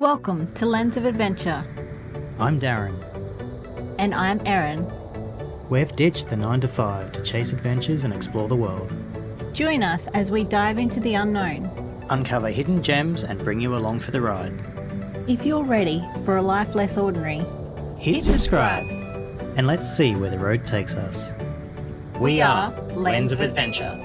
Welcome to Lens of Adventure. I'm Darren. And I'm Erin. We've ditched the 9 to 5 to chase adventures and explore the world. Join us as we dive into the unknown. Uncover hidden gems and bring you along for the ride. If you're ready for a life less ordinary, hit subscribe and let's see where the road takes us. We are Lens of Adventure.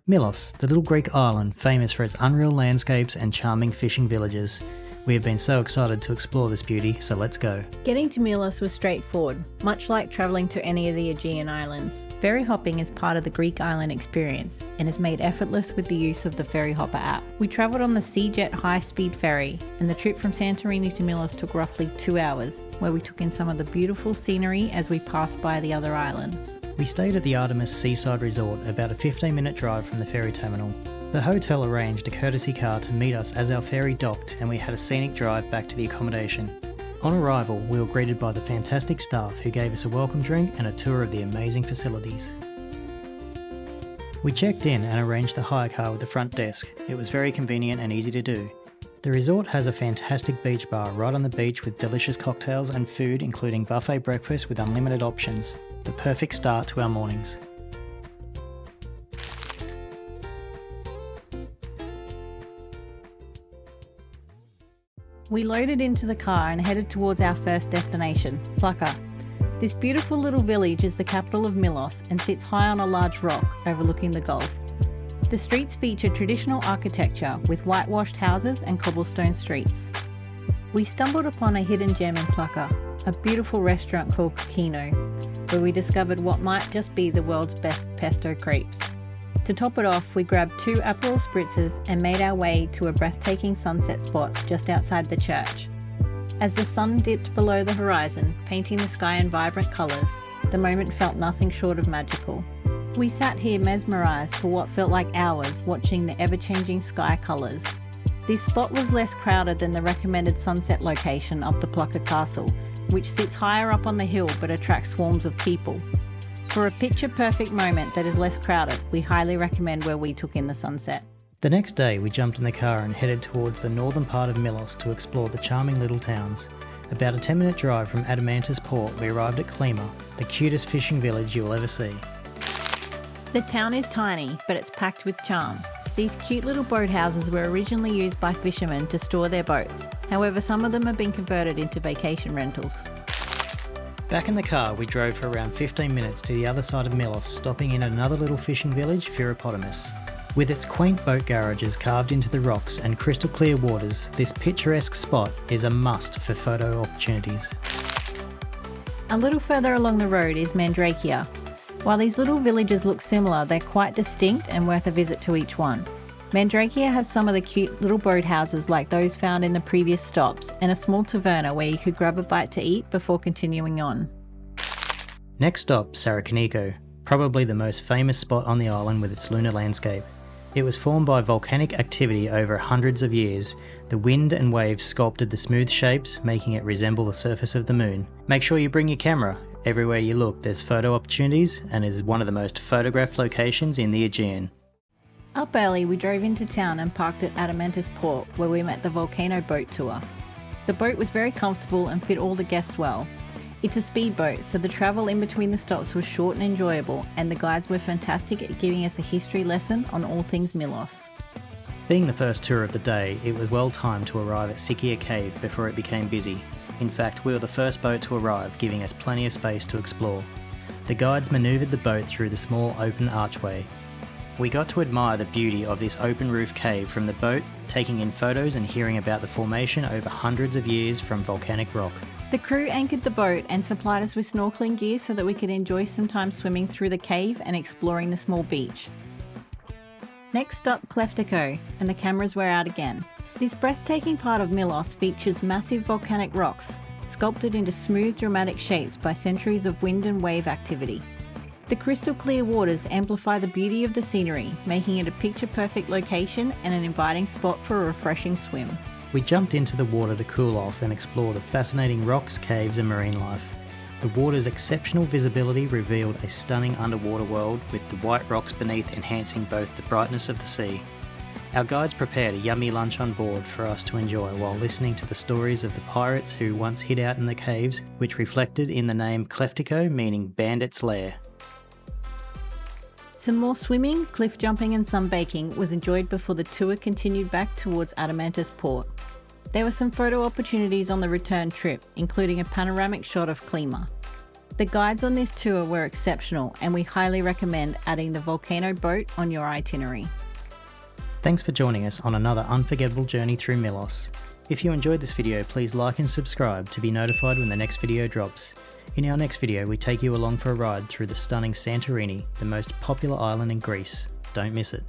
Milos, the little Greek island famous for its unreal landscapes and charming fishing villages. We have been so excited to explore this beauty, so let's go. Getting to Milos was straightforward, much like travelling to any of the Aegean islands. Ferry hopping is part of the Greek island experience and is made effortless with the use of the Ferry Hopper app. We travelled on the Seajet high-speed ferry, and the trip from Santorini to Milos took roughly 2 hours, where we took in some of the beautiful scenery as we passed by the other islands. We stayed at the Artemis Seaside Resort, about a 15-minute drive from the ferry terminal. The hotel arranged a courtesy car to meet us as our ferry docked, and we had a scenic drive back to the accommodation. On arrival, we were greeted by the fantastic staff who gave us a welcome drink and a tour of the amazing facilities. We checked in and arranged the hire car with the front desk. It was very convenient and easy to do. The resort has a fantastic beach bar right on the beach with delicious cocktails and food, including buffet breakfast with unlimited options. The perfect start to our mornings. We loaded into the car and headed towards our first destination, Plaka. This beautiful little village is the capital of Milos and sits high on a large rock overlooking the Gulf. The streets feature traditional architecture with whitewashed houses and cobblestone streets. We stumbled upon a hidden gem in Plaka, a beautiful restaurant called Kino, where we discovered what might just be the world's best pesto crepes. To top it off, we grabbed 2 Aperol spritzers and made our way to a breathtaking sunset spot just outside the church. As the sun dipped below the horizon, painting the sky in vibrant colours, the moment felt nothing short of magical. We sat here mesmerised for what felt like hours, watching the ever-changing sky colours. This spot was less crowded than the recommended sunset location of the Plaka Castle, which sits higher up on the hill but attracts swarms of people. For a picture-perfect moment that is less crowded, we highly recommend where we took in the sunset. The next day we jumped in the car and headed towards the northern part of Milos to explore the charming little towns. About a 10-minute drive from Adamantis port, we arrived at Klima, the cutest fishing village you will ever see. The town is tiny, but it's packed with charm. These cute little boathouses were originally used by fishermen to store their boats. However, some of them have been converted into vacation rentals. Back in the car, we drove for around 15 minutes to the other side of Milos, stopping in another little fishing village, Pheropotamus. With its quaint boat garages carved into the rocks and crystal clear waters, this picturesque spot is a must for photo opportunities. A little further along the road is Mandrakia. While these little villages look similar, they're quite distinct and worth a visit to each one. Mandrakia has some of the cute little boathouses like those found in the previous stops, and a small taverna where you could grab a bite to eat before continuing on. Next stop, Sarakoniko, probably the most famous spot on the island with its lunar landscape. It was formed by volcanic activity over hundreds of years. The wind and waves sculpted the smooth shapes, making it resemble the surface of the moon. Make sure you bring your camera. Everywhere you look, there's photo opportunities, and is one of the most photographed locations in the Aegean. Up early, we drove into town and parked at Adamantis port, where we met the volcano boat tour. The boat was very comfortable and fit all the guests well. It's a speedboat, so the travel in between the stops was short and enjoyable, and the guides were fantastic at giving us a history lesson on all things Milos. Being the first tour of the day, it was well timed to arrive at Sikia Cave before it became busy. In fact, we were the first boat to arrive, giving us plenty of space to explore. The guides manoeuvred the boat through the small open archway. We got to admire the beauty of this open roof cave from the boat, taking in photos and hearing about the formation over hundreds of years from volcanic rock. The crew anchored the boat and supplied us with snorkeling gear so that we could enjoy some time swimming through the cave and exploring the small beach. Next stop, Kleftiko, and the cameras were out again. This breathtaking part of Milos features massive volcanic rocks, sculpted into smooth, dramatic shapes by centuries of wind and wave activity. The crystal clear waters amplify the beauty of the scenery, making it a picture-perfect location and an inviting spot for a refreshing swim. We jumped into the water to cool off and explore the fascinating rocks, caves and marine life. The water's exceptional visibility revealed a stunning underwater world, with the white rocks beneath enhancing both the brightness of the sea. Our guides prepared a yummy lunch on board for us to enjoy while listening to the stories of the pirates who once hid out in the caves, which reflected in the name Cleftico, meaning bandit's lair. Some more swimming, cliff jumping and sunbaking was enjoyed before the tour continued back towards Adamantis Port. There were some photo opportunities on the return trip, including a panoramic shot of Klima. The guides on this tour were exceptional, and we highly recommend adding the volcano boat on your itinerary. Thanks for joining us on another unforgettable journey through Milos. If you enjoyed this video, please like and subscribe to be notified when the next video drops. In our next video, we take you along for a ride through the stunning Santorini, the most popular island in Greece. Don't miss it.